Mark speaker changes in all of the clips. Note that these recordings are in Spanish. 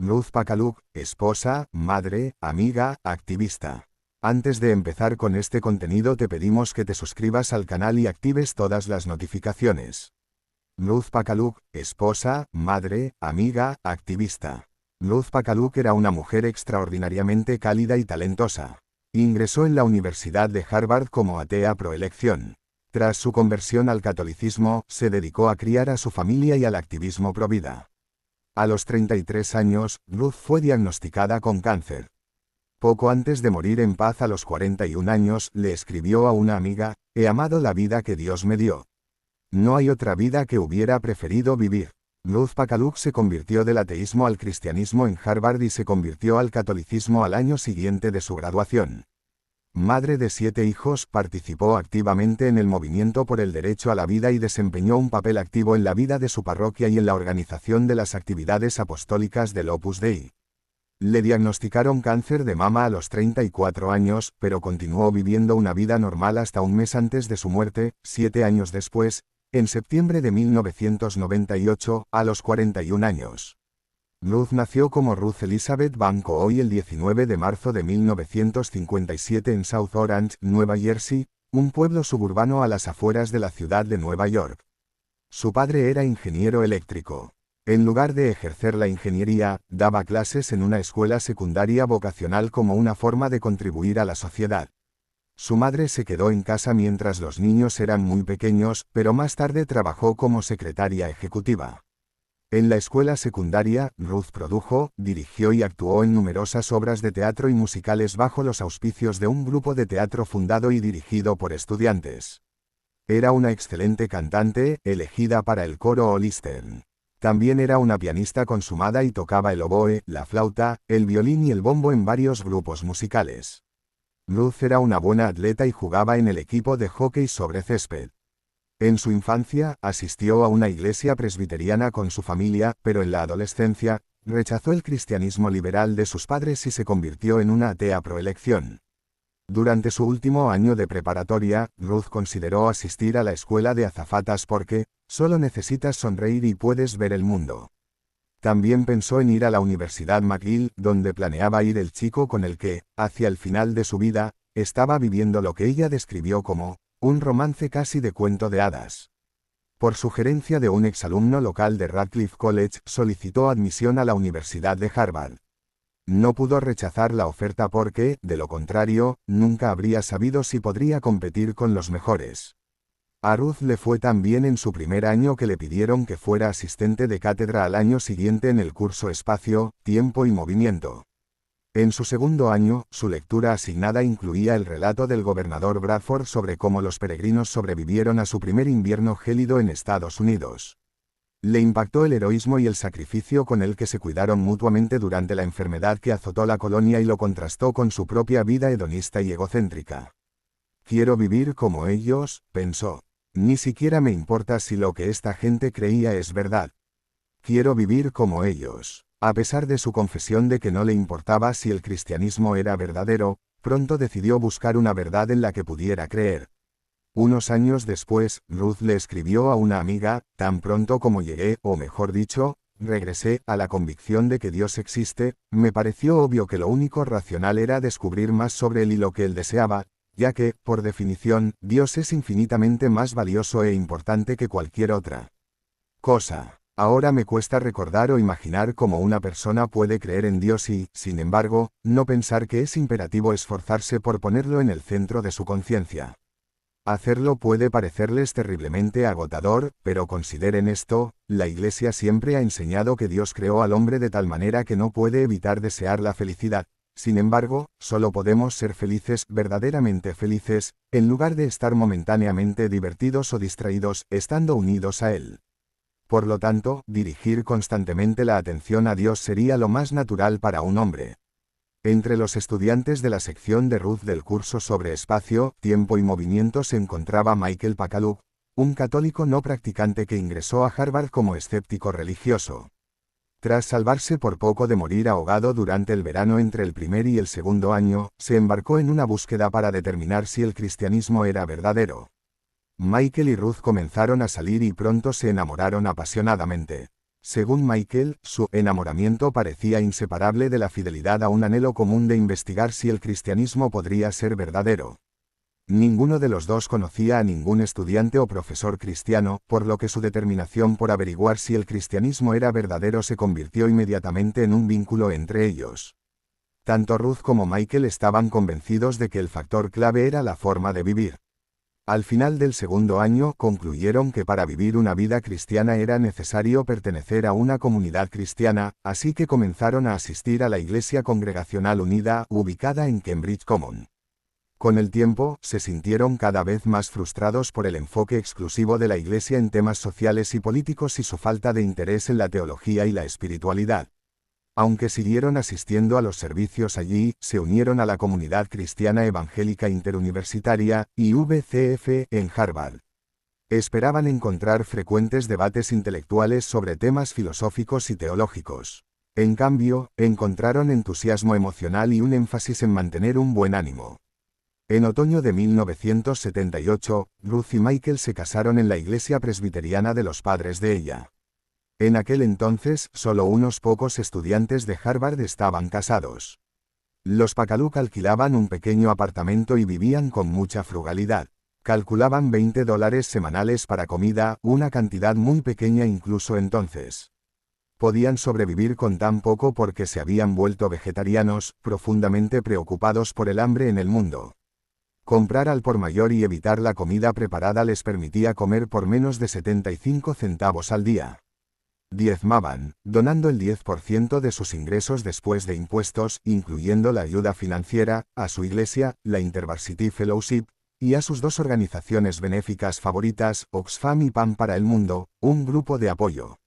Speaker 1: Ruth Pacaluk, esposa, madre, amiga, activista. Antes de empezar con este contenido te pedimos que te suscribas al canal y actives todas las notificaciones. Ruth Pacaluk, esposa, madre, amiga, activista. Ruth Pacaluk era una mujer extraordinariamente cálida y talentosa. Ingresó en la Universidad de Harvard como atea pro elección. Tras su conversión al catolicismo, se dedicó a criar a su familia y al activismo pro vida. A los 33 años, Ruth fue diagnosticada con cáncer. Poco antes de morir en paz a los 41 años, le escribió a una amiga: «He amado la vida que Dios me dio. No hay otra vida que hubiera preferido vivir». Ruth Pacaluk se convirtió del ateísmo al cristianismo en Harvard y se convirtió al catolicismo al año siguiente de su graduación. Madre de 7 hijos, participó activamente en el movimiento por el derecho a la vida y desempeñó un papel activo en la vida de su parroquia y en la organización de las actividades apostólicas del Opus Dei. Le diagnosticaron cáncer de mama a los 34 años, pero continuó viviendo una vida normal hasta un mes antes de su muerte, 7 años después, en septiembre de 1998, a los 41 años. Ruth nació como Ruth Elizabeth Van Cooy el 19 de marzo de 1957 en South Orange, Nueva Jersey, un pueblo suburbano a las afueras de la ciudad de Nueva York. Su padre era ingeniero eléctrico. En lugar de ejercer la ingeniería, daba clases en una escuela secundaria vocacional como una forma de contribuir a la sociedad. Su madre se quedó en casa mientras los niños eran muy pequeños, pero más tarde trabajó como secretaria ejecutiva. En la escuela secundaria, Ruth produjo, dirigió y actuó en numerosas obras de teatro y musicales bajo los auspicios de un grupo de teatro fundado y dirigido por estudiantes. Era una excelente cantante, elegida para el coro All Eastern. También era una pianista consumada y tocaba el oboe, la flauta, el violín y el bombo en varios grupos musicales. Ruth era una buena atleta y jugaba en el equipo de hockey sobre césped. En su infancia, asistió a una iglesia presbiteriana con su familia, pero en la adolescencia, rechazó el cristianismo liberal de sus padres y se convirtió en una atea pro elección. Durante su último año de preparatoria, Ruth consideró asistir a la escuela de azafatas porque solo necesitas sonreír y puedes ver el mundo. También pensó en ir a la Universidad McGill, donde planeaba ir el chico con el que, hacia el final de su vida, estaba viviendo lo que ella describió como un romance casi de cuento de hadas. Por sugerencia de un exalumno local de Radcliffe College, solicitó admisión a la Universidad de Harvard. No pudo rechazar la oferta porque, de lo contrario, nunca habría sabido si podría competir con los mejores. A Ruth le fue tan bien en su primer año que le pidieron que fuera asistente de cátedra al año siguiente en el curso Espacio, Tiempo y Movimiento. En su segundo año, su lectura asignada incluía el relato del gobernador Bradford sobre cómo los peregrinos sobrevivieron a su primer invierno gélido en Estados Unidos. Le impactó el heroísmo y el sacrificio con el que se cuidaron mutuamente durante la enfermedad que azotó la colonia y lo contrastó con su propia vida hedonista y egocéntrica. «Quiero vivir como ellos», pensó. «Ni siquiera me importa si lo que esta gente creía es verdad. Quiero vivir como ellos». A pesar de su confesión de que no le importaba si el cristianismo era verdadero, pronto decidió buscar una verdad en la que pudiera creer. Unos años después, Ruth le escribió a una amiga: «Tan pronto como llegué, o mejor dicho, regresé, a la convicción de que Dios existe, me pareció obvio que lo único racional era descubrir más sobre él y lo que él deseaba, ya que, por definición, Dios es infinitamente más valioso e importante que cualquier otra cosa. Ahora me cuesta recordar o imaginar cómo una persona puede creer en Dios y, sin embargo, no pensar que es imperativo esforzarse por ponerlo en el centro de su conciencia. Hacerlo puede parecerles terriblemente agotador, pero consideren esto: la Iglesia siempre ha enseñado que Dios creó al hombre de tal manera que no puede evitar desear la felicidad. Sin embargo, solo podemos ser felices, verdaderamente felices, en lugar de estar momentáneamente divertidos o distraídos, estando unidos a Él. Por lo tanto, dirigir constantemente la atención a Dios sería lo más natural para un hombre». Entre los estudiantes de la sección de Ruth del curso sobre espacio, tiempo y movimiento se encontraba Michael Pacaluk, un católico no practicante que ingresó a Harvard como escéptico religioso. Tras salvarse por poco de morir ahogado durante el verano entre el primer y el segundo año, se embarcó en una búsqueda para determinar si el cristianismo era verdadero. Michael y Ruth comenzaron a salir y pronto se enamoraron apasionadamente. Según Michael, su enamoramiento parecía inseparable de la fidelidad a un anhelo común de investigar si el cristianismo podría ser verdadero. Ninguno de los dos conocía a ningún estudiante o profesor cristiano, por lo que su determinación por averiguar si el cristianismo era verdadero se convirtió inmediatamente en un vínculo entre ellos. Tanto Ruth como Michael estaban convencidos de que el factor clave era la forma de vivir. Al final del segundo año concluyeron que para vivir una vida cristiana era necesario pertenecer a una comunidad cristiana, así que comenzaron a asistir a la Iglesia Congregacional Unida, ubicada en Cambridge Common. Con el tiempo, se sintieron cada vez más frustrados por el enfoque exclusivo de la Iglesia en temas sociales y políticos y su falta de interés en la teología y la espiritualidad. Aunque siguieron asistiendo a los servicios allí, se unieron a la Comunidad Cristiana Evangélica Interuniversitaria, IVCF, en Harvard. Esperaban encontrar frecuentes debates intelectuales sobre temas filosóficos y teológicos. En cambio, encontraron entusiasmo emocional y un énfasis en mantener un buen ánimo. En otoño de 1978, Ruth y Michael se casaron en la iglesia presbiteriana de los padres de ella. En aquel entonces, solo unos pocos estudiantes de Harvard estaban casados. Los Pacaluk alquilaban un pequeño apartamento y vivían con mucha frugalidad. Calculaban $20 semanales para comida, una cantidad muy pequeña incluso entonces. Podían sobrevivir con tan poco porque se habían vuelto vegetarianos, profundamente preocupados por el hambre en el mundo. Comprar al por mayor y evitar la comida preparada les permitía comer por menos de 75 centavos al día. Diezmaban, donando el 10% de sus ingresos después de impuestos, incluyendo la ayuda financiera, a su iglesia, la InterVarsity Fellowship, y a sus dos organizaciones benéficas favoritas, Oxfam y Pan para el Mundo, un grupo de apoyo.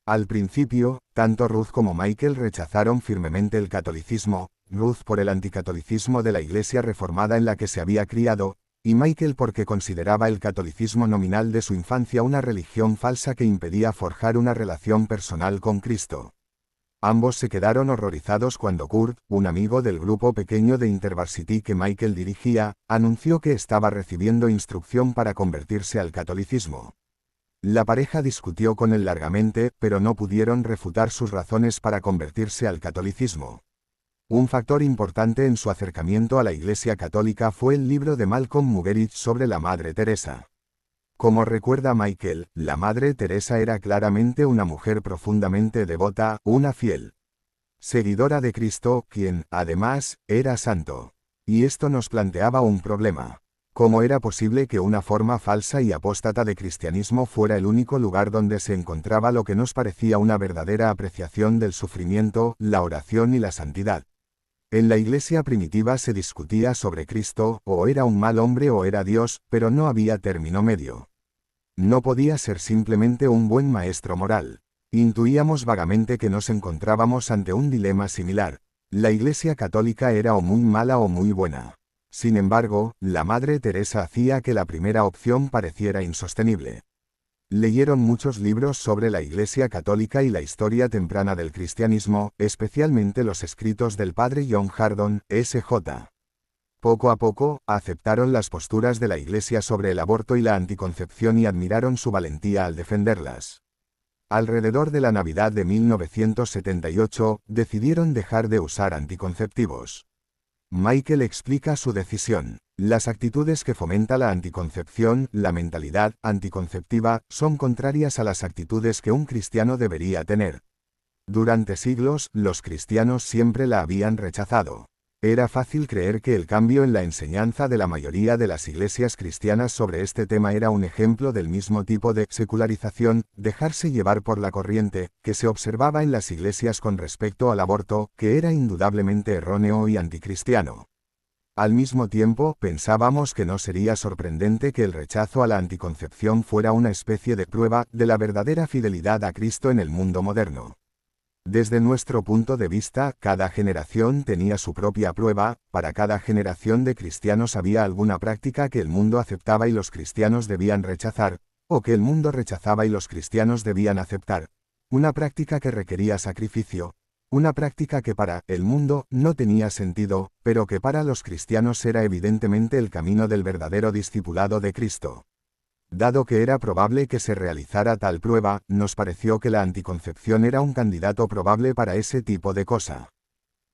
Speaker 1: Al principio, tanto Ruth como Michael rechazaron firmemente el catolicismo, Ruth por el anticatolicismo de la Iglesia reformada en la que se había criado, y Michael porque consideraba el catolicismo nominal de su infancia una religión falsa que impedía forjar una relación personal con Cristo. Ambos se quedaron horrorizados cuando Kurt, un amigo del grupo pequeño de InterVarsity que Michael dirigía, anunció que estaba recibiendo instrucción para convertirse al catolicismo. La pareja discutió con él largamente, pero no pudieron refutar sus razones para convertirse al catolicismo. Un factor importante en su acercamiento a la Iglesia Católica fue el libro de Malcolm Muggeridge sobre la Madre Teresa. Como recuerda Michael, la Madre Teresa era claramente una mujer profundamente devota, una fiel seguidora de Cristo, quien, además, era santo. Y esto nos planteaba un problema. ¿Cómo era posible que una forma falsa y apóstata de cristianismo fuera el único lugar donde se encontraba lo que nos parecía una verdadera apreciación del sufrimiento, la oración y la santidad? En la iglesia primitiva se discutía sobre Cristo, o era un mal hombre o era Dios, pero no había término medio. No podía ser simplemente un buen maestro moral. Intuíamos vagamente que nos encontrábamos ante un dilema similar. La Iglesia Católica era o muy mala o muy buena. Sin embargo, la Madre Teresa hacía que la primera opción pareciera insostenible. Leyeron muchos libros sobre la Iglesia Católica y la historia temprana del cristianismo, especialmente los escritos del padre John Hardon, S.J. Poco a poco, aceptaron las posturas de la Iglesia sobre el aborto y la anticoncepción y admiraron su valentía al defenderlas. Alrededor de la Navidad de 1978, decidieron dejar de usar anticonceptivos. Michael explica su decisión. Las actitudes que fomenta la anticoncepción, la mentalidad anticonceptiva, son contrarias a las actitudes que un cristiano debería tener. Durante siglos, los cristianos siempre la habían rechazado. Era fácil creer que el cambio en la enseñanza de la mayoría de las iglesias cristianas sobre este tema era un ejemplo del mismo tipo de secularización, dejarse llevar por la corriente, que se observaba en las iglesias con respecto al aborto, que era indudablemente erróneo y anticristiano. Al mismo tiempo, pensábamos que no sería sorprendente que el rechazo a la anticoncepción fuera una especie de prueba de la verdadera fidelidad a Cristo en el mundo moderno. Desde nuestro punto de vista, cada generación tenía su propia prueba, para cada generación de cristianos había alguna práctica que el mundo aceptaba y los cristianos debían rechazar, o que el mundo rechazaba y los cristianos debían aceptar. Una práctica que requería sacrificio, una práctica que para el mundo no tenía sentido, pero que para los cristianos era evidentemente el camino del verdadero discipulado de Cristo. Dado que era probable que se realizara tal prueba, nos pareció que la anticoncepción era un candidato probable para ese tipo de cosa.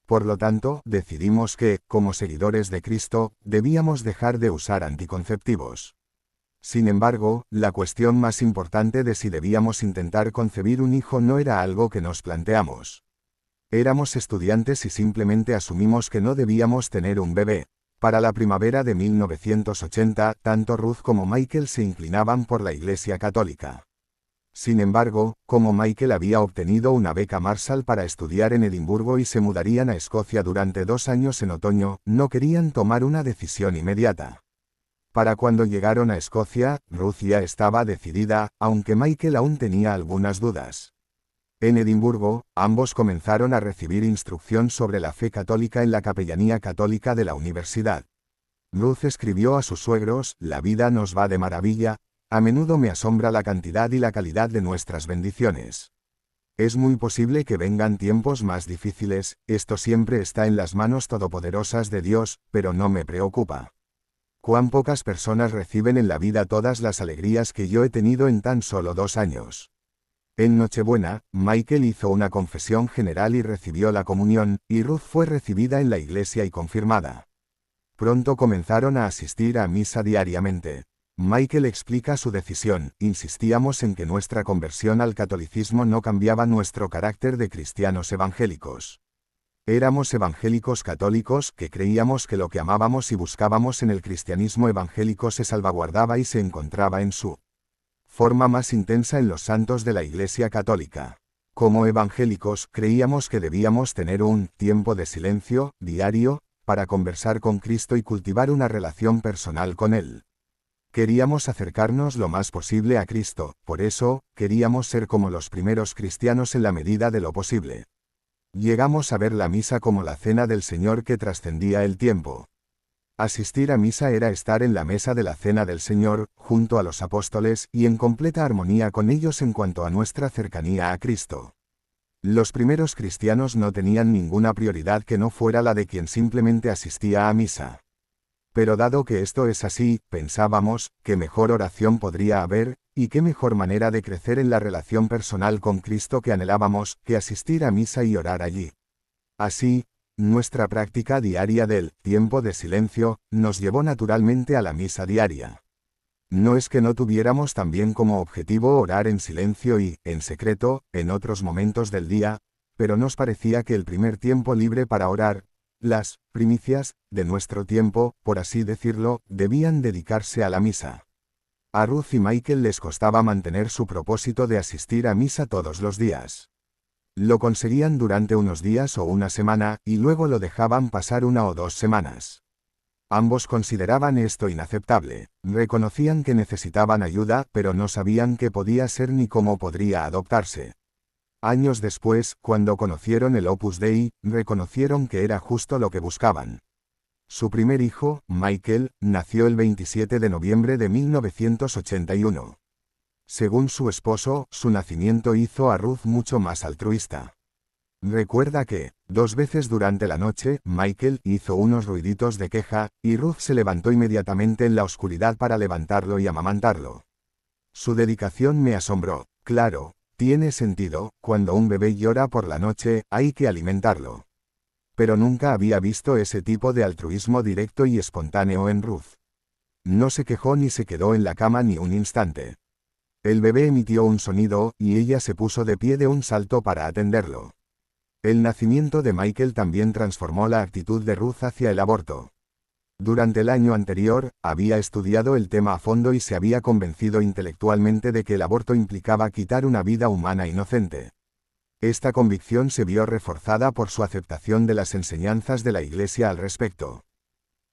Speaker 1: Por lo tanto, decidimos que, como seguidores de Cristo, debíamos dejar de usar anticonceptivos. Sin embargo, la cuestión más importante de si debíamos intentar concebir un hijo no era algo que nos planteamos. Éramos estudiantes y simplemente asumimos que no debíamos tener un bebé. Para la primavera de 1980, tanto Ruth como Michael se inclinaban por la Iglesia Católica. Sin embargo, como Michael había obtenido una beca Marshall para estudiar en Edimburgo y se mudarían a Escocia durante 2 años en otoño, no querían tomar una decisión inmediata. Para cuando llegaron a Escocia, Ruth ya estaba decidida, aunque Michael aún tenía algunas dudas. En Edimburgo, ambos comenzaron a recibir instrucción sobre la fe católica en la capellanía católica de la universidad. Ruth escribió a sus suegros: «La vida nos va de maravilla, a menudo me asombra la cantidad y la calidad de nuestras bendiciones. Es muy posible que vengan tiempos más difíciles, esto siempre está en las manos todopoderosas de Dios, pero no me preocupa. Cuán pocas personas reciben en la vida todas las alegrías que yo he tenido en tan solo 2 años». En Nochebuena, Michael hizo una confesión general y recibió la comunión, y Ruth fue recibida en la iglesia y confirmada. Pronto comenzaron a asistir a misa diariamente. Michael explica su decisión: «Insistíamos en que nuestra conversión al catolicismo no cambiaba nuestro carácter de cristianos evangélicos. Éramos evangélicos católicos que creíamos que lo que amábamos y buscábamos en el cristianismo evangélico se salvaguardaba y se encontraba en su forma más intensa en los santos de la Iglesia Católica. Como evangélicos, creíamos que debíamos tener un tiempo de silencio diario para conversar con Cristo y cultivar una relación personal con Él. Queríamos acercarnos lo más posible a Cristo, por eso, queríamos ser como los primeros cristianos en la medida de lo posible. Llegamos a ver la misa como la cena del Señor que trascendía el tiempo. Asistir a misa era estar en la mesa de la cena del Señor, junto a los apóstoles, y en completa armonía con ellos en cuanto a nuestra cercanía a Cristo. Los primeros cristianos no tenían ninguna prioridad que no fuera la de quien simplemente asistía a misa. Pero dado que esto es así, pensábamos, ¿qué mejor oración podría haber, y qué mejor manera de crecer en la relación personal con Cristo que anhelábamos, que asistir a misa y orar allí? Así, nuestra práctica diaria del tiempo de silencio nos llevó naturalmente a la misa diaria. No es que no tuviéramos también como objetivo orar en silencio y, en secreto, en otros momentos del día, pero nos parecía que el primer tiempo libre para orar, las primicias de nuestro tiempo, por así decirlo, debían dedicarse a la misa. A Ruth y Michael les costaba mantener su propósito de asistir a misa todos los días. Lo conseguían durante unos días o una semana, y luego lo dejaban pasar 1 o 2 semanas. Ambos consideraban esto inaceptable, reconocían que necesitaban ayuda, pero no sabían qué podía ser ni cómo podría adoptarse. Años después, cuando conocieron el Opus Dei, reconocieron que era justo lo que buscaban. Su primer hijo, Michael, nació el 27 de noviembre de 1981. Según su esposo, su nacimiento hizo a Ruth mucho más altruista. Recuerda que, 2 veces durante la noche, Michael hizo unos ruiditos de queja, y Ruth se levantó inmediatamente en la oscuridad para levantarlo y amamantarlo. Su dedicación me asombró. Claro, tiene sentido, cuando un bebé llora por la noche, hay que alimentarlo. Pero nunca había visto ese tipo de altruismo directo y espontáneo en Ruth. No se quejó ni se quedó en la cama ni un instante. El bebé emitió un sonido, y ella se puso de pie de un salto para atenderlo. El nacimiento de Michael también transformó la actitud de Ruth hacia el aborto. Durante el año anterior, había estudiado el tema a fondo y se había convencido intelectualmente de que el aborto implicaba quitar una vida humana inocente. Esta convicción se vio reforzada por su aceptación de las enseñanzas de la Iglesia al respecto.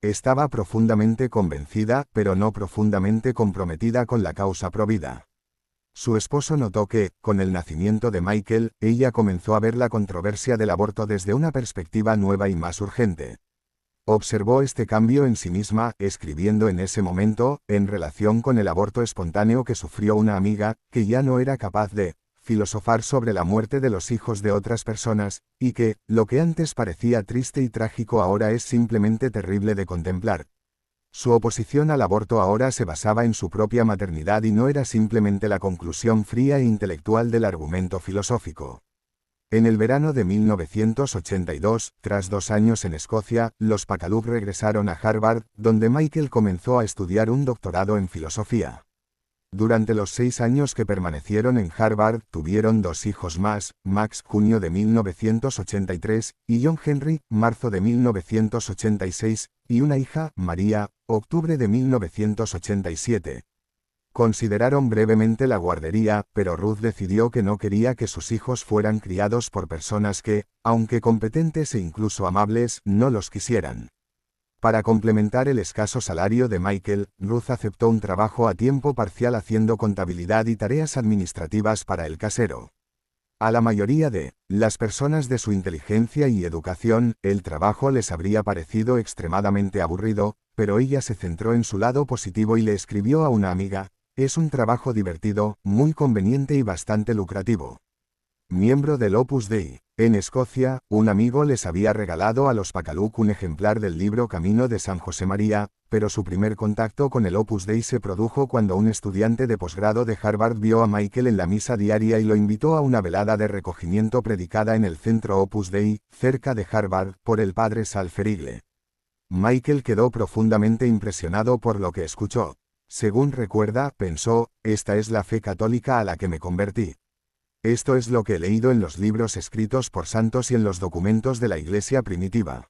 Speaker 1: Estaba profundamente convencida, pero no profundamente comprometida con la causa provida. Su esposo notó que, con el nacimiento de Michael, ella comenzó a ver la controversia del aborto desde una perspectiva nueva y más urgente. Observó este cambio en sí misma, escribiendo en ese momento, en relación con el aborto espontáneo que sufrió una amiga, que ya no era capaz de filosofar sobre la muerte de los hijos de otras personas, y que, lo que antes parecía triste y trágico ahora es simplemente terrible de contemplar. Su oposición al aborto ahora se basaba en su propia maternidad y no era simplemente la conclusión fría e intelectual del argumento filosófico. En el verano de 1982, tras 2 años en Escocia, los Pacaluk regresaron a Harvard, donde Michael comenzó a estudiar un doctorado en filosofía. Durante los 6 años que permanecieron en Harvard, tuvieron 2 hijos más, Max, junio de 1983, y John Henry, marzo de 1986, y una hija, María, octubre de 1987. Consideraron brevemente la guardería, pero Ruth decidió que no quería que sus hijos fueran criados por personas que, aunque competentes e incluso amables, no los quisieran. Para complementar el escaso salario de Michael, Ruth aceptó un trabajo a tiempo parcial haciendo contabilidad y tareas administrativas para el casero. A la mayoría de las personas de su inteligencia y educación, el trabajo les habría parecido extremadamente aburrido, pero ella se centró en su lado positivo y le escribió a una amiga: «Es un trabajo divertido, muy conveniente y bastante lucrativo». Miembro del Opus Dei. En Escocia, un amigo les había regalado a los Pacaluk un ejemplar del libro Camino de San Josemaría, pero su primer contacto con el Opus Dei se produjo cuando un estudiante de posgrado de Harvard vio a Michael en la misa diaria y lo invitó a una velada de recogimiento predicada en el centro Opus Dei, cerca de Harvard, por el padre Sal Ferigle. Michael quedó profundamente impresionado por lo que escuchó. Según recuerda, pensó: «Esta es la fe católica a la que me convertí. Esto es lo que he leído en los libros escritos por santos y en los documentos de la Iglesia primitiva».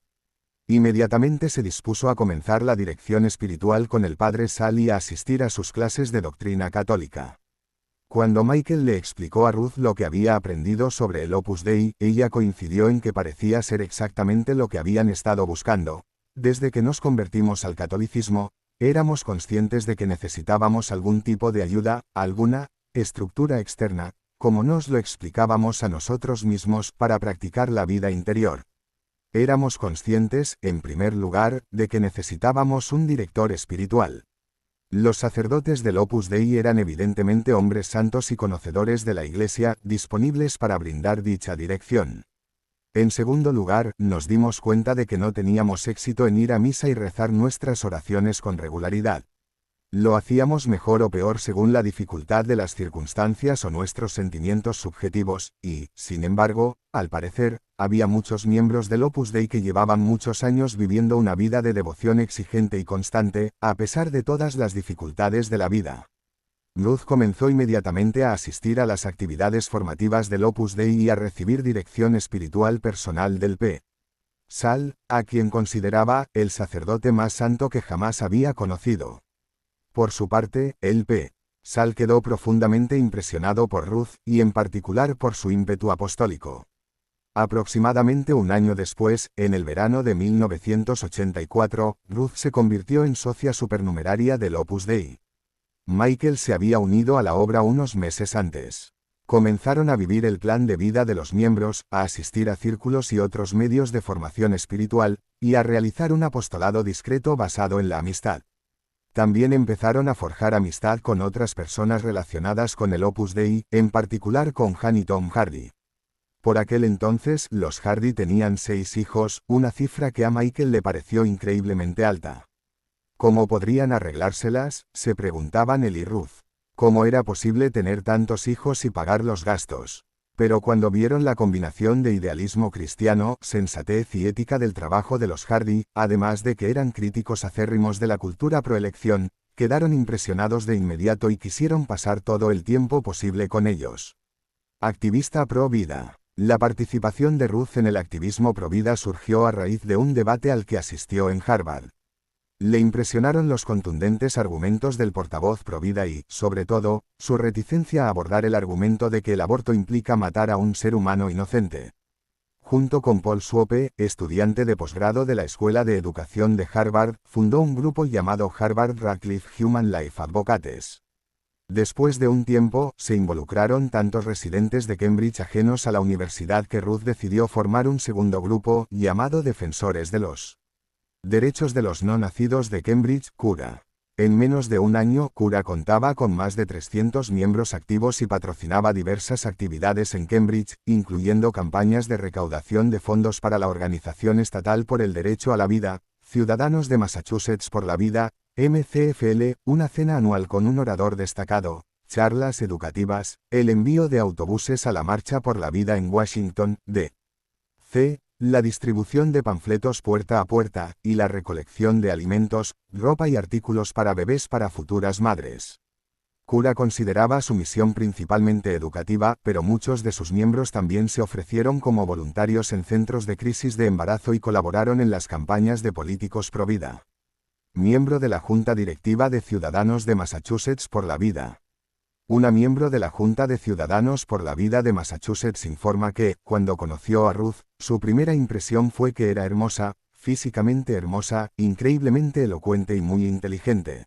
Speaker 1: Inmediatamente se dispuso a comenzar la dirección espiritual con el padre Sal y a asistir a sus clases de doctrina católica. Cuando Michael le explicó a Ruth lo que había aprendido sobre el Opus Dei, ella coincidió en que parecía ser exactamente lo que habían estado buscando. Desde que nos convertimos al catolicismo, éramos conscientes de que necesitábamos algún tipo de ayuda, alguna estructura externa, como nos lo explicábamos a nosotros mismos, para practicar la vida interior. Éramos conscientes, en primer lugar, de que necesitábamos un director espiritual. Los sacerdotes del Opus Dei eran evidentemente hombres santos y conocedores de la Iglesia, disponibles para brindar dicha dirección. En segundo lugar, nos dimos cuenta de que no teníamos éxito en ir a misa y rezar nuestras oraciones con regularidad. Lo hacíamos mejor o peor según la dificultad de las circunstancias o nuestros sentimientos subjetivos, y, sin embargo, al parecer, había muchos miembros del Opus Dei que llevaban muchos años viviendo una vida de devoción exigente y constante, a pesar de todas las dificultades de la vida. Ruth comenzó inmediatamente a asistir a las actividades formativas del Opus Dei y a recibir dirección espiritual personal del P. Sal, a quien consideraba el sacerdote más santo que jamás había conocido. Por su parte, el P. Sal quedó profundamente impresionado por Ruth, y en particular por su ímpetu apostólico. Aproximadamente un año después, en el verano de 1984, Ruth se convirtió en socia supernumeraria del Opus Dei. Michael se había unido a la obra unos meses antes. Comenzaron a vivir el plan de vida de los miembros, a asistir a círculos y otros medios de formación espiritual, y a realizar un apostolado discreto basado en la amistad. También empezaron a forjar amistad con otras personas relacionadas con el Opus Dei, en particular con Jan y Tom Hardy. Por aquel entonces, los Hardy tenían 6 hijos, una cifra que a Michael le pareció increíblemente alta. ¿Cómo podrían arreglárselas?, se preguntaban él y Ruth. ¿Cómo era posible tener tantos hijos y pagar los gastos? Pero cuando vieron la combinación de idealismo cristiano, sensatez y ética del trabajo de los Hardy, además de que eran críticos acérrimos de la cultura proelección, quedaron impresionados de inmediato y quisieron pasar todo el tiempo posible con ellos. Activista pro vida. La participación de Ruth en el activismo pro vida surgió a raíz de un debate al que asistió en Harvard. Le impresionaron los contundentes argumentos del portavoz pro vida y, sobre todo, su reticencia a abordar el argumento de que el aborto implica matar a un ser humano inocente. Junto con Paul Swope, estudiante de posgrado de la Escuela de Educación de Harvard, fundó un grupo llamado Harvard-Radcliffe Human Life Advocates. Después de un tiempo, se involucraron tantos residentes de Cambridge ajenos a la universidad que Ruth decidió formar un segundo grupo, llamado Defensores de los Derechos de los No Nacidos de Cambridge, CURA. En menos de un año, CURA contaba con más de 300 miembros activos y patrocinaba diversas actividades en Cambridge, incluyendo campañas de recaudación de fondos para la Organización Estatal por el Derecho a la Vida, Ciudadanos de Massachusetts por la Vida, MCFL, una cena anual con un orador destacado, charlas educativas, el envío de autobuses a la Marcha por la Vida en Washington, D.C., la distribución de panfletos puerta a puerta, y la recolección de alimentos, ropa y artículos para bebés para futuras madres. Cura consideraba su misión principalmente educativa, pero muchos de sus miembros también se ofrecieron como voluntarios en centros de crisis de embarazo y colaboraron en las campañas de políticos pro vida. Miembro de la Junta Directiva de Ciudadanos de Massachusetts por la Vida. Una miembro de la Junta de Ciudadanos por la Vida de Massachusetts informa que, cuando conoció a Ruth, su primera impresión fue que era hermosa, físicamente hermosa, increíblemente elocuente y muy inteligente.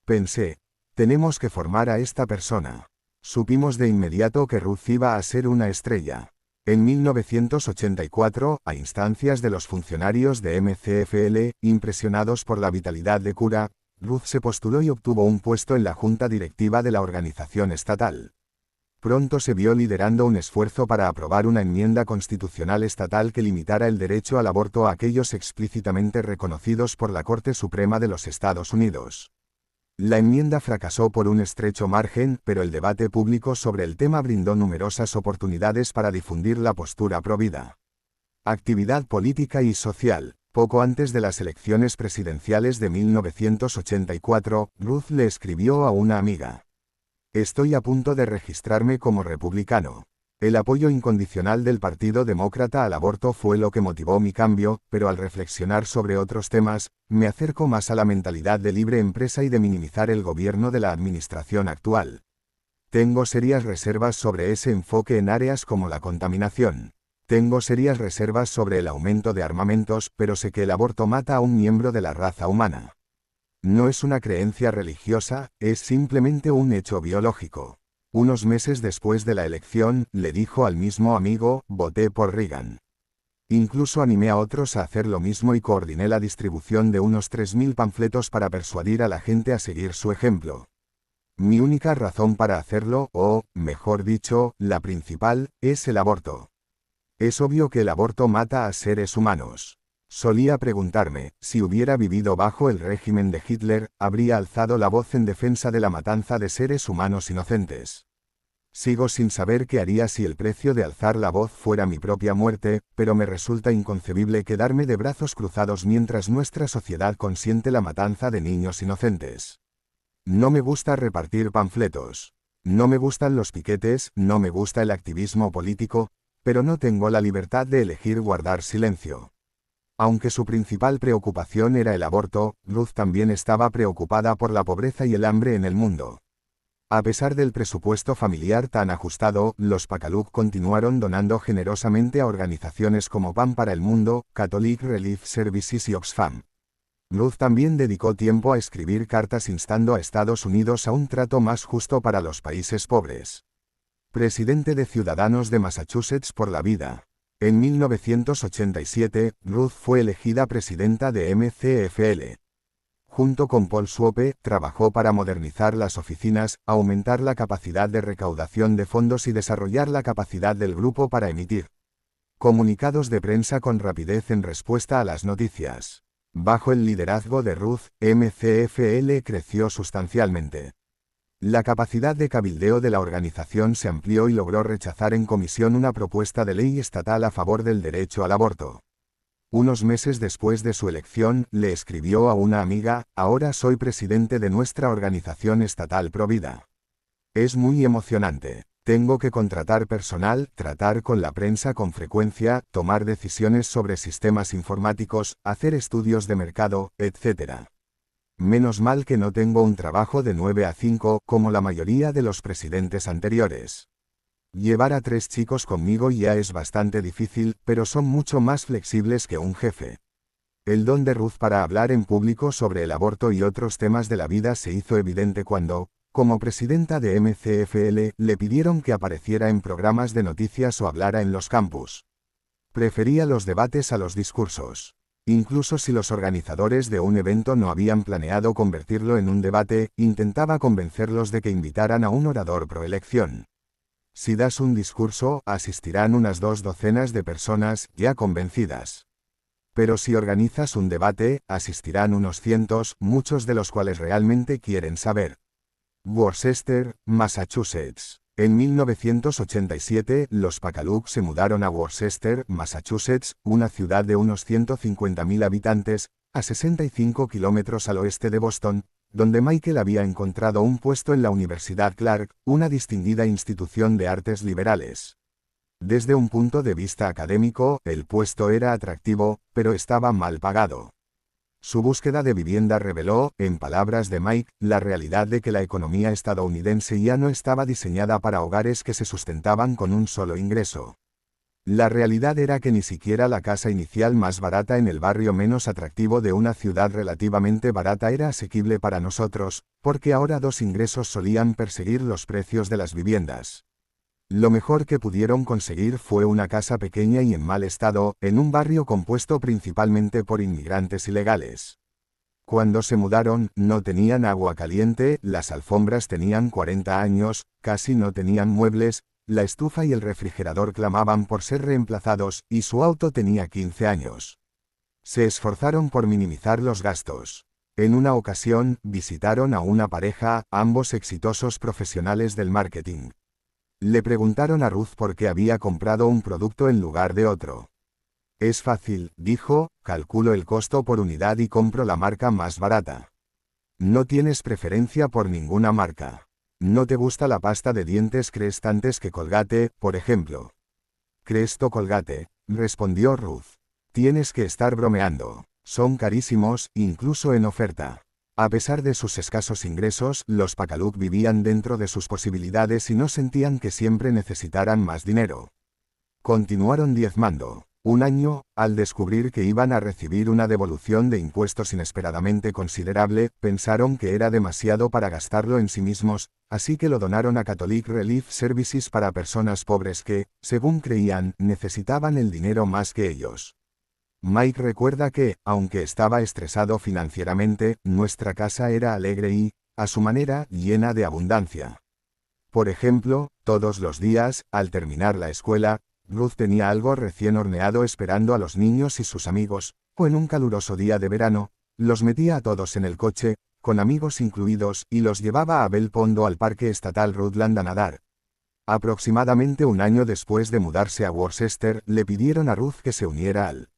Speaker 1: Pensé, tenemos que formar a esta persona. Supimos de inmediato que Ruth iba a ser una estrella. En 1984, a instancias de los funcionarios de MCFL, impresionados por la vitalidad de Cura, Ruth se postuló y obtuvo un puesto en la junta directiva de la organización estatal. Pronto se vio liderando un esfuerzo para aprobar una enmienda constitucional estatal que limitara el derecho al aborto a aquellos explícitamente reconocidos por la Corte Suprema de los Estados Unidos. La enmienda fracasó por un estrecho margen, pero el debate público sobre el tema brindó numerosas oportunidades para difundir la postura provida. Actividad política y social. Poco antes de las elecciones presidenciales de 1984, Ruth le escribió a una amiga: «Estoy a punto de registrarme como republicano. El apoyo incondicional del Partido Demócrata al aborto fue lo que motivó mi cambio, pero al reflexionar sobre otros temas, me acerco más a la mentalidad de libre empresa y de minimizar el gobierno de la administración actual. Tengo serias reservas sobre ese enfoque en áreas como la contaminación. Tengo serias reservas sobre el aumento de armamentos, pero sé que el aborto mata a un miembro de la raza humana. No es una creencia religiosa, es simplemente un hecho biológico». Unos meses después de la elección, le dijo al mismo amigo: «Voté por Reagan. Incluso animé a otros a hacer lo mismo y coordiné la distribución de unos 3.000 panfletos para persuadir a la gente a seguir su ejemplo. Mi única razón para hacerlo, o, mejor dicho, la principal, es el aborto. Es obvio que el aborto mata a seres humanos. Solía preguntarme, si hubiera vivido bajo el régimen de Hitler, habría alzado la voz en defensa de la matanza de seres humanos inocentes. Sigo sin saber qué haría si el precio de alzar la voz fuera mi propia muerte, pero me resulta inconcebible quedarme de brazos cruzados mientras nuestra sociedad consiente la matanza de niños inocentes. No me gusta repartir panfletos. No me gustan los piquetes, no me gusta el activismo político, pero no tengo la libertad de elegir guardar silencio». Aunque su principal preocupación era el aborto, Ruth también estaba preocupada por la pobreza y el hambre en el mundo. A pesar del presupuesto familiar tan ajustado, los Pacaluk continuaron donando generosamente a organizaciones como Pan para el Mundo, Catholic Relief Services y Oxfam. Ruth también dedicó tiempo a escribir cartas instando a Estados Unidos a un trato más justo para los países pobres. Presidente de Ciudadanos de Massachusetts por la Vida. En 1987, Ruth fue elegida presidenta de MCFL. Junto con Paul Swope, trabajó para modernizar las oficinas, aumentar la capacidad de recaudación de fondos y desarrollar la capacidad del grupo para emitir comunicados de prensa con rapidez en respuesta a las noticias. Bajo el liderazgo de Ruth, MCFL creció sustancialmente. La capacidad de cabildeo de la organización se amplió y logró rechazar en comisión una propuesta de ley estatal a favor del derecho al aborto. Unos meses después de su elección, le escribió a una amiga: «Ahora soy presidente de nuestra organización estatal Provida. Es muy emocionante. Tengo que contratar personal, tratar con la prensa con frecuencia, tomar decisiones sobre sistemas informáticos, hacer estudios de mercado, etc. Menos mal que no tengo un trabajo de 9 a 5, como la mayoría de los presidentes anteriores. Llevar a 3 chicos conmigo ya es bastante difícil, pero son mucho más flexibles que un jefe». El don de Ruth para hablar en público sobre el aborto y otros temas de la vida se hizo evidente cuando, como presidenta de MCFL, le pidieron que apareciera en programas de noticias o hablara en los campus. Prefería los debates a los discursos. Incluso si los organizadores de un evento no habían planeado convertirlo en un debate, intentaba convencerlos de que invitaran a un orador pro-elección. Si das un discurso, asistirán unas 2 docenas de personas, ya convencidas. Pero si organizas un debate, asistirán unos cientos, muchos de los cuales realmente quieren saber. Worcester, Massachusetts. En 1987, los Pacaluk se mudaron a Worcester, Massachusetts, una ciudad de unos 150.000 habitantes, a 65 kilómetros al oeste de Boston, donde Michael había encontrado un puesto en la Universidad Clark, una distinguida institución de artes liberales. Desde un punto de vista académico, el puesto era atractivo, pero estaba mal pagado. Su búsqueda de vivienda reveló, en palabras de Mike, la realidad de que la economía estadounidense ya no estaba diseñada para hogares que se sustentaban con un solo ingreso. La realidad era que ni siquiera la casa inicial más barata en el barrio menos atractivo de una ciudad relativamente barata era asequible para nosotros, porque ahora 2 ingresos solían perseguir los precios de las viviendas. Lo mejor que pudieron conseguir fue una casa pequeña y en mal estado, en un barrio compuesto principalmente por inmigrantes ilegales. Cuando se mudaron, no tenían agua caliente, las alfombras tenían 40 años, casi no tenían muebles, la estufa y el refrigerador clamaban por ser reemplazados, y su auto tenía 15 años. Se esforzaron por minimizar los gastos. En una ocasión, visitaron a una pareja, ambos exitosos profesionales del marketing. Le preguntaron a Ruth por qué había comprado un producto en lugar de otro. Es fácil, dijo, calculo el costo por unidad y compro la marca más barata. No tienes preferencia por ninguna marca. ¿No te gusta la pasta de dientes Crest antes que Colgate, por ejemplo? Crest o Colgate, respondió Ruth. Tienes que estar bromeando. Son carísimos, incluso en oferta. A pesar de sus escasos ingresos, los Pacaluk vivían dentro de sus posibilidades y no sentían que siempre necesitaran más dinero. Continuaron diezmando. Un año, al descubrir que iban a recibir una devolución de impuestos inesperadamente considerable, pensaron que era demasiado para gastarlo en sí mismos, así que lo donaron a Catholic Relief Services para personas pobres que, según creían, necesitaban el dinero más que ellos. Mike recuerda que, aunque estaba estresado financieramente, nuestra casa era alegre y, a su manera, llena de abundancia. Por ejemplo, todos los días, al terminar la escuela, Ruth tenía algo recién horneado esperando a los niños y sus amigos, o en un caluroso día de verano, los metía a todos en el coche, con amigos incluidos, y los llevaba a Bell Pond o al Parque Estatal Rutland a nadar. Aproximadamente un año después de mudarse a Worcester, le pidieron a Ruth que se uniera al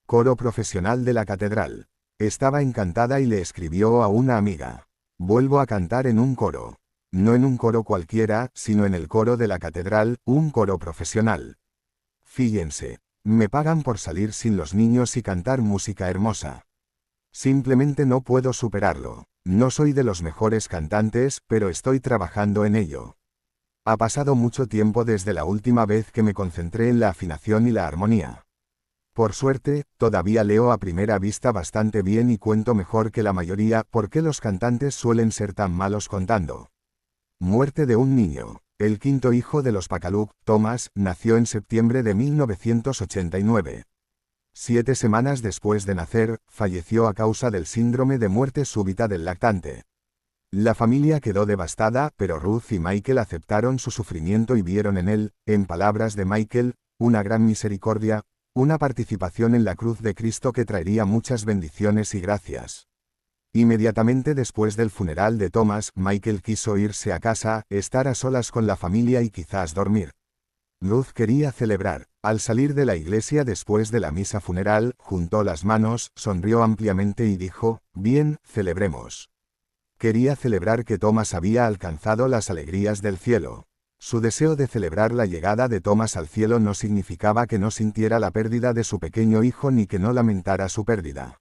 Speaker 1: coro profesional de la catedral. Estaba encantada y le escribió a una amiga. Vuelvo a cantar en un coro. No en un coro cualquiera, sino en el coro de la catedral, un coro profesional. Fíjense, me pagan por salir sin los niños y cantar música hermosa. Simplemente no puedo superarlo. No soy de los mejores cantantes, pero estoy trabajando en ello. Ha pasado mucho tiempo desde la última vez que me concentré en la afinación y la armonía. Por suerte, todavía leo a primera vista bastante bien y cuento mejor que la mayoría, porque los cantantes suelen ser tan malos contando. Muerte de un niño. El quinto hijo de los Pacaluk, Thomas, nació en septiembre de 1989. 7 semanas después de nacer, falleció a causa del síndrome de muerte súbita del lactante. La familia quedó devastada, pero Ruth y Michael aceptaron su sufrimiento y vieron en él, en palabras de Michael, una gran misericordia, una participación en la cruz de Cristo que traería muchas bendiciones y gracias. Inmediatamente después del funeral de Thomas, Michael quiso irse a casa, estar a solas con la familia y quizás dormir. Ruth quería celebrar. Al salir de la iglesia después de la misa funeral, juntó las manos, sonrió ampliamente y dijo, «Bien, celebremos». Quería celebrar que Thomas había alcanzado las alegrías del cielo. Su deseo de celebrar la llegada de Thomas al cielo no significaba que no sintiera la pérdida de su pequeño hijo ni que no lamentara su pérdida.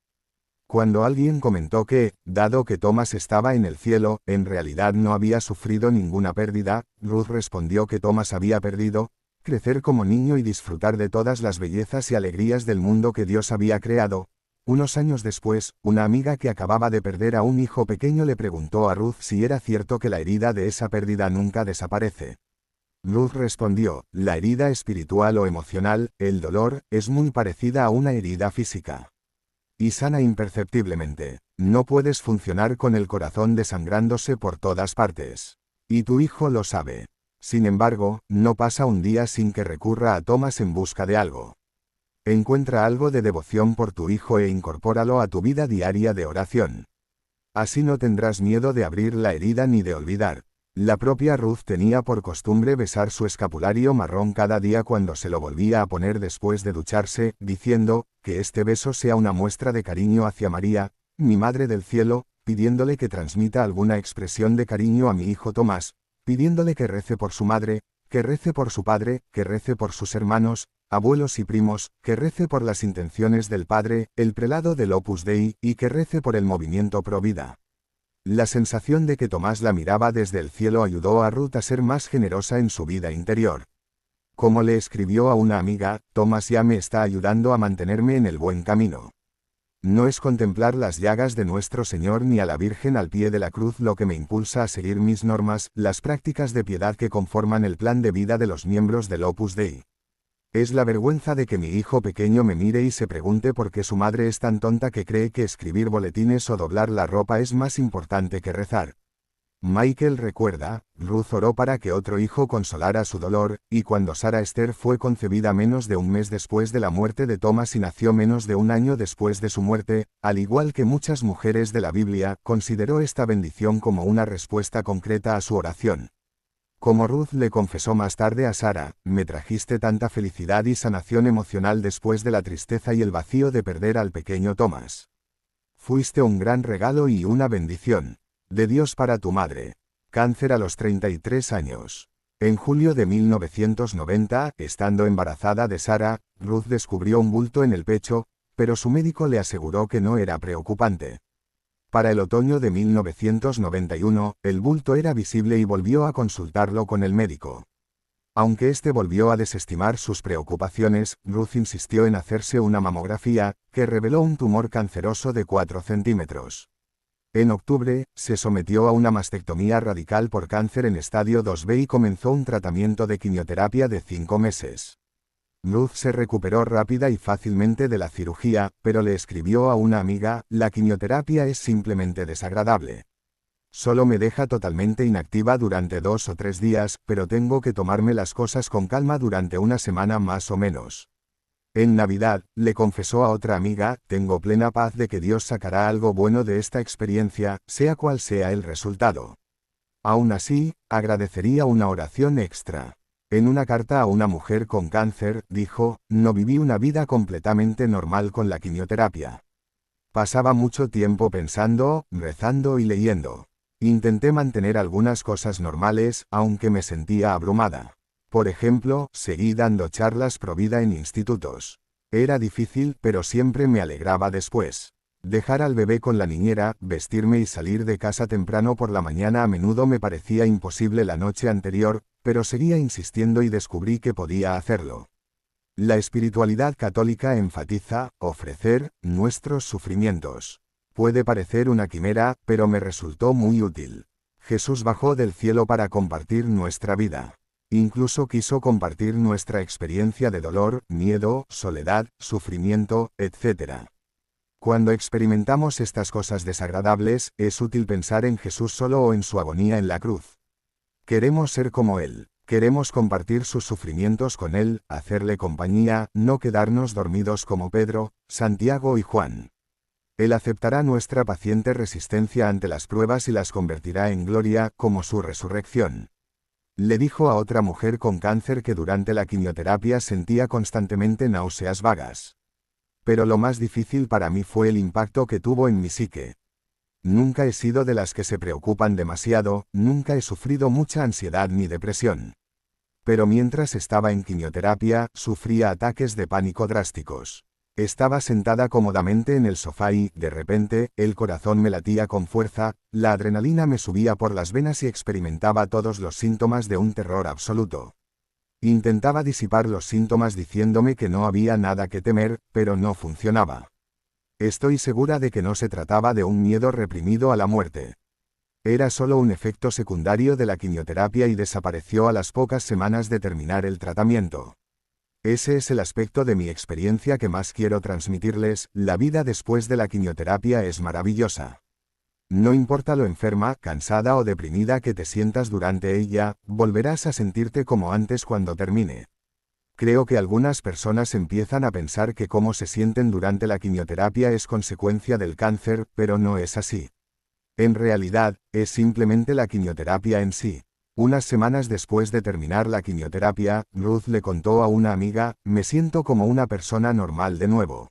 Speaker 1: Cuando alguien comentó que, dado que Thomas estaba en el cielo, en realidad no había sufrido ninguna pérdida, Ruth respondió que Thomas había perdido, crecer como niño y disfrutar de todas las bellezas y alegrías del mundo que Dios había creado. Unos años después, una amiga que acababa de perder a un hijo pequeño le preguntó a Ruth si era cierto que la herida de esa pérdida nunca desaparece. Ruth respondió, la herida espiritual o emocional, el dolor, es muy parecida a una herida física. Y sana imperceptiblemente. No puedes funcionar con el corazón desangrándose por todas partes. Y tu hijo lo sabe. Sin embargo, no pasa un día sin que recurra a Thomas en busca de algo. Encuentra algo de devoción por tu hijo e incorpóralo a tu vida diaria de oración. Así no tendrás miedo de abrir la herida ni de olvidar. La propia Ruth tenía por costumbre besar su escapulario marrón cada día cuando se lo volvía a poner después de ducharse, diciendo, que este beso sea una muestra de cariño hacia María, mi Madre del Cielo, pidiéndole que transmita alguna expresión de cariño a mi hijo Tomás, pidiéndole que rece por su madre, que rece por su padre, que rece por sus hermanos, abuelos y primos, que rece por las intenciones del padre, el prelado del Opus Dei, y que rece por el movimiento Pro Vida. La sensación de que Tomás la miraba desde el cielo ayudó a Ruth a ser más generosa en su vida interior. Como le escribió a una amiga, Tomás ya me está ayudando a mantenerme en el buen camino. No es contemplar las llagas de nuestro Señor ni a la Virgen al pie de la cruz lo que me impulsa a seguir mis normas, las prácticas de piedad que conforman el plan de vida de los miembros del Opus Dei. Es la vergüenza de que mi hijo pequeño me mire y se pregunte por qué su madre es tan tonta que cree que escribir boletines o doblar la ropa es más importante que rezar. Michael recuerda, Ruth oró para que otro hijo consolara su dolor, y cuando Sarah Esther fue concebida menos de un mes después de la muerte de Thomas y nació menos de un año después de su muerte, al igual que muchas mujeres de la Biblia, consideró esta bendición como una respuesta concreta a su oración. Como Ruth le confesó más tarde a Sarah, me trajiste tanta felicidad y sanación emocional después de la tristeza y el vacío de perder al pequeño Thomas. Fuiste un gran regalo y una bendición de Dios para tu madre. Cáncer a los 33 años. En julio de 1990, estando embarazada de Sarah, Ruth descubrió un bulto en el pecho, pero su médico le aseguró que no era preocupante. Para el otoño de 1991, el bulto era visible y volvió a consultarlo con el médico. Aunque este volvió a desestimar sus preocupaciones, Ruth insistió en hacerse una mamografía, que reveló un tumor canceroso de 4 centímetros. En octubre, se sometió a una mastectomía radical por cáncer en estadio 2B y comenzó un tratamiento de quimioterapia de 5 meses. Ruth se recuperó rápida y fácilmente de la cirugía, pero le escribió a una amiga, la quimioterapia es simplemente desagradable. Solo me deja totalmente inactiva durante 2 o 3 días, pero tengo que tomarme las cosas con calma durante una semana más o menos. En Navidad, le confesó a otra amiga, tengo plena paz de que Dios sacará algo bueno de esta experiencia, sea cual sea el resultado. Aún así, agradecería una oración extra. En una carta a una mujer con cáncer, dijo, no viví una vida completamente normal con la quimioterapia. Pasaba mucho tiempo pensando, rezando y leyendo. Intenté mantener algunas cosas normales, aunque me sentía abrumada. Por ejemplo, seguí dando charlas pro vida en institutos. Era difícil, pero siempre me alegraba después. Dejar al bebé con la niñera, vestirme y salir de casa temprano por la mañana a menudo me parecía imposible la noche anterior, pero seguía insistiendo y descubrí que podía hacerlo. La espiritualidad católica enfatiza, ofrecer, nuestros sufrimientos. Puede parecer una quimera, pero me resultó muy útil. Jesús bajó del cielo para compartir nuestra vida. Incluso quiso compartir nuestra experiencia de dolor, miedo, soledad, sufrimiento, etc. Cuando experimentamos estas cosas desagradables, es útil pensar en Jesús solo o en su agonía en la cruz. Queremos ser como Él. Queremos compartir sus sufrimientos con Él, hacerle compañía, no quedarnos dormidos como Pedro, Santiago y Juan. Él aceptará nuestra paciente resistencia ante las pruebas y las convertirá en gloria, como su resurrección. Le dijo a otra mujer con cáncer que durante la quimioterapia sentía constantemente náuseas vagas. Pero lo más difícil para mí fue el impacto que tuvo en mi psique. Nunca he sido de las que se preocupan demasiado, nunca he sufrido mucha ansiedad ni depresión. Pero mientras estaba en quimioterapia, sufría ataques de pánico drásticos. Estaba sentada cómodamente en el sofá y, de repente, el corazón me latía con fuerza, la adrenalina me subía por las venas y experimentaba todos los síntomas de un terror absoluto. Intentaba disipar los síntomas diciéndome que no había nada que temer, pero no funcionaba. Estoy segura de que no se trataba de un miedo reprimido a la muerte. Era solo un efecto secundario de la quimioterapia y desapareció a las pocas semanas de terminar el tratamiento. Ese es el aspecto de mi experiencia que más quiero transmitirles, la vida después de la quimioterapia es maravillosa. No importa lo enferma, cansada o deprimida que te sientas durante ella, volverás a sentirte como antes cuando termine. Creo que algunas personas empiezan a pensar que cómo se sienten durante la quimioterapia es consecuencia del cáncer, pero no es así. En realidad, es simplemente la quimioterapia en sí. Unas semanas después de terminar la quimioterapia, Ruth le contó a una amiga, me siento como una persona normal de nuevo.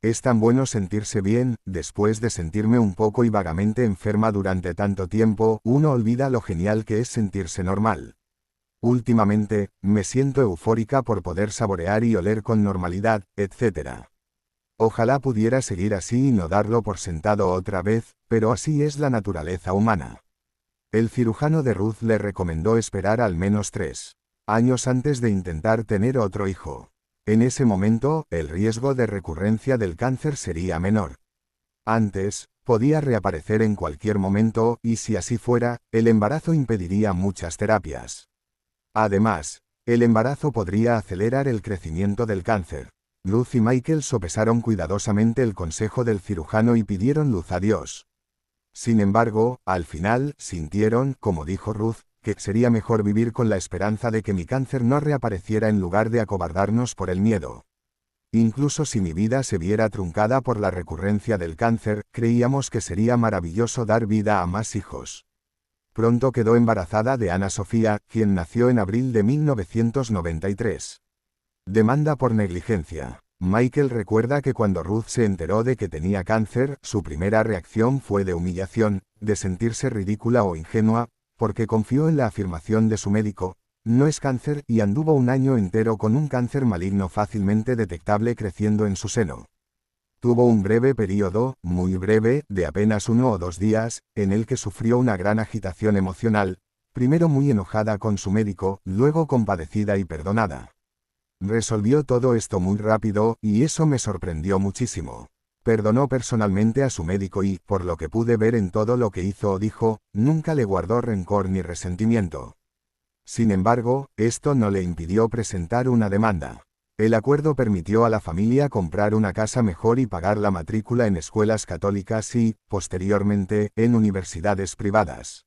Speaker 1: Es tan bueno sentirse bien, después de sentirme un poco y vagamente enferma durante tanto tiempo, uno olvida lo genial que es sentirse normal. Últimamente, me siento eufórica por poder saborear y oler con normalidad, etc. Ojalá pudiera seguir así y no darlo por sentado otra vez, pero así es la naturaleza humana. El cirujano de Ruth le recomendó esperar al menos 3 años antes de intentar tener otro hijo. En ese momento, el riesgo de recurrencia del cáncer sería menor. Antes, podía reaparecer en cualquier momento, y si así fuera, el embarazo impediría muchas terapias. Además, el embarazo podría acelerar el crecimiento del cáncer. Ruth y Michael sopesaron cuidadosamente el consejo del cirujano y pidieron luz a Dios. Sin embargo, al final, sintieron, como dijo Ruth, que sería mejor vivir con la esperanza de que mi cáncer no reapareciera en lugar de acobardarnos por el miedo. Incluso si mi vida se viera truncada por la recurrencia del cáncer, creíamos que sería maravilloso dar vida a más hijos. Pronto quedó embarazada de Ana Sofía, quien nació en abril de 1993. Demanda por negligencia. Michael recuerda que cuando Ruth se enteró de que tenía cáncer, su primera reacción fue de humillación, de sentirse ridícula o ingenua, porque confió en la afirmación de su médico, no es cáncer, y anduvo un año entero con un cáncer maligno fácilmente detectable creciendo en su seno. Tuvo un breve periodo, muy breve, de apenas 1 o 2 días, en el que sufrió una gran agitación emocional, primero muy enojada con su médico, luego compadecida y perdonada. Resolvió todo esto muy rápido, y eso me sorprendió muchísimo. Perdonó personalmente a su médico y, por lo que pude ver en todo lo que hizo o dijo, nunca le guardó rencor ni resentimiento. Sin embargo, esto no le impidió presentar una demanda. El acuerdo permitió a la familia comprar una casa mejor y pagar la matrícula en escuelas católicas y, posteriormente, en universidades privadas.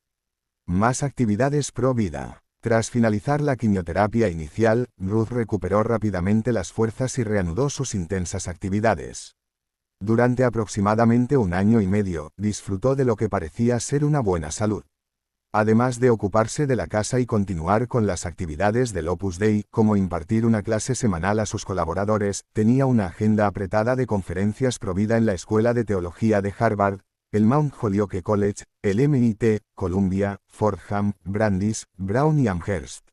Speaker 1: Más actividades pro vida. Tras finalizar la quimioterapia inicial, Ruth recuperó rápidamente las fuerzas y reanudó sus intensas actividades. Durante aproximadamente 1 año y medio, disfrutó de lo que parecía ser una buena salud. Además de ocuparse de la casa y continuar con las actividades del Opus Dei, como impartir una clase semanal a sus colaboradores, tenía una agenda apretada de conferencias provida en la Escuela de Teología de Harvard, el Mount Holyoke College, el MIT, Columbia, Fordham, Brandeis, Brown y Amherst.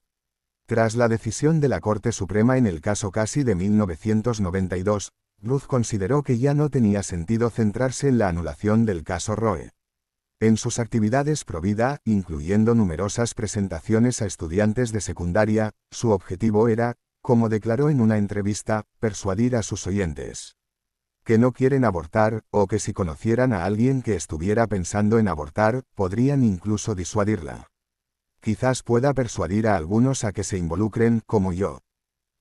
Speaker 1: Tras la decisión de la Corte Suprema en el caso Casey de 1992, Ruth consideró que ya no tenía sentido centrarse en la anulación del caso Roe. En sus actividades pro vida, incluyendo numerosas presentaciones a estudiantes de secundaria, su objetivo era, como declaró en una entrevista, persuadir a sus oyentes que no quieren abortar, o que si conocieran a alguien que estuviera pensando en abortar, podrían incluso disuadirla. Quizás pueda persuadir a algunos a que se involucren, como yo.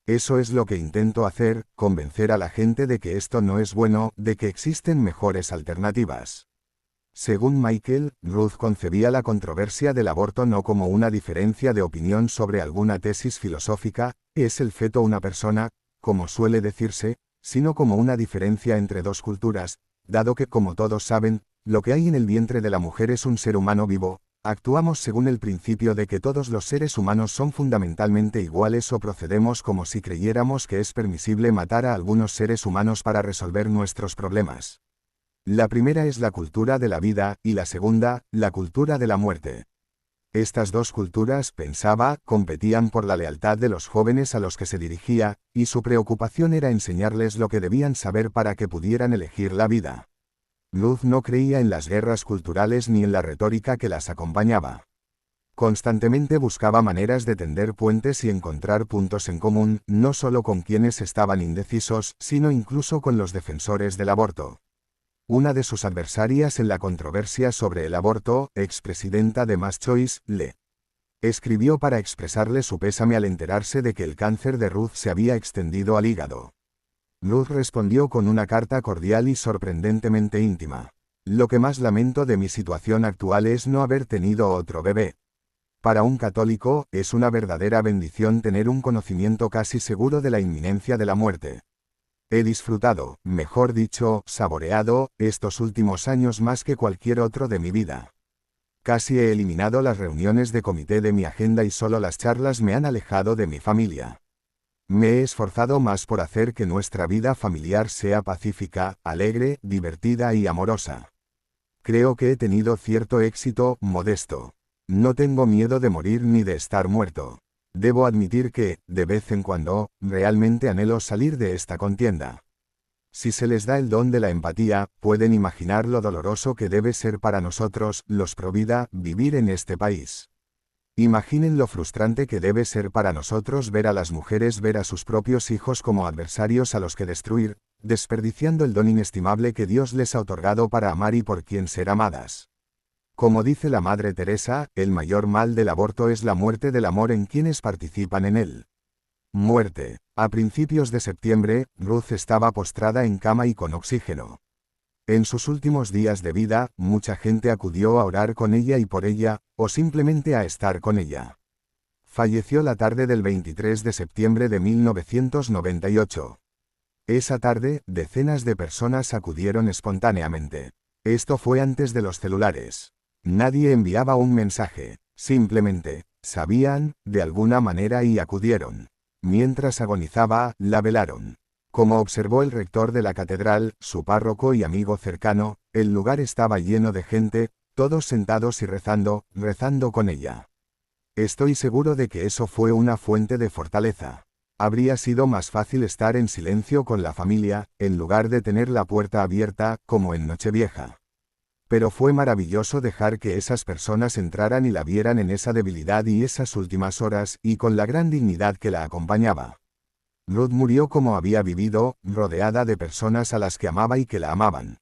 Speaker 1: Eso es lo que intento hacer, convencer a la gente de que esto no es bueno, de que existen mejores alternativas. Según Michael, Ruth concebía la controversia del aborto no como una diferencia de opinión sobre alguna tesis filosófica, ¿es el feto una persona?, como suele decirse, sino como una diferencia entre dos culturas, dado que, como todos saben, lo que hay en el vientre de la mujer es un ser humano vivo, actuamos según el principio de que todos los seres humanos son fundamentalmente iguales o procedemos como si creyéramos que es permisible matar a algunos seres humanos para resolver nuestros problemas. La primera es la cultura de la vida, y la segunda, la cultura de la muerte. Estas dos culturas, pensaba, competían por la lealtad de los jóvenes a los que se dirigía, y su preocupación era enseñarles lo que debían saber para que pudieran elegir la vida. Ruth no creía en las guerras culturales ni en la retórica que las acompañaba. Constantemente buscaba maneras de tender puentes y encontrar puntos en común, no solo con quienes estaban indecisos, sino incluso con los defensores del aborto. Una de sus adversarias en la controversia sobre el aborto, expresidenta de Mass Choice, le escribió para expresarle su pésame al enterarse de que el cáncer de Ruth se había extendido al hígado. Ruth respondió con una carta cordial y sorprendentemente íntima. Lo que más lamento de mi situación actual es no haber tenido otro bebé. Para un católico, es una verdadera bendición tener un conocimiento casi seguro de la inminencia de la muerte. He disfrutado, mejor dicho, saboreado, estos últimos años más que cualquier otro de mi vida. Casi he eliminado las reuniones de comité de mi agenda y solo las charlas me han alejado de mi familia. Me he esforzado más por hacer que nuestra vida familiar sea pacífica, alegre, divertida y amorosa. Creo que he tenido cierto éxito, modesto. No tengo miedo de morir ni de estar muerto. Debo admitir que, de vez en cuando, realmente anhelo salir de esta contienda. Si se les da el don de la empatía, pueden imaginar lo doloroso que debe ser para nosotros, los pro vida, vivir en este país. Imaginen lo frustrante que debe ser para nosotros ver a las mujeres ver a sus propios hijos como adversarios a los que destruir, desperdiciando el don inestimable que Dios les ha otorgado para amar y por quien ser amadas. Como dice la Madre Teresa, el mayor mal del aborto es la muerte del amor en quienes participan en él. Muerte. A principios de septiembre, Ruth estaba postrada en cama y con oxígeno. En sus últimos días de vida, mucha gente acudió a orar con ella y por ella, o simplemente a estar con ella. Falleció la tarde del 23 de septiembre de 1998. Esa tarde, decenas de personas acudieron espontáneamente. Esto fue antes de los celulares. Nadie enviaba un mensaje, simplemente, sabían, de alguna manera y acudieron. Mientras agonizaba, la velaron. Como observó el rector de la catedral, su párroco y amigo cercano, el lugar estaba lleno de gente, todos sentados y rezando con ella. Estoy seguro de que eso fue una fuente de fortaleza. Habría sido más fácil estar en silencio con la familia, en lugar de tener la puerta abierta, como en Nochevieja. Pero fue maravilloso dejar que esas personas entraran y la vieran en esa debilidad y esas últimas horas, y con la gran dignidad que la acompañaba. Ruth murió como había vivido, rodeada de personas a las que amaba y que la amaban.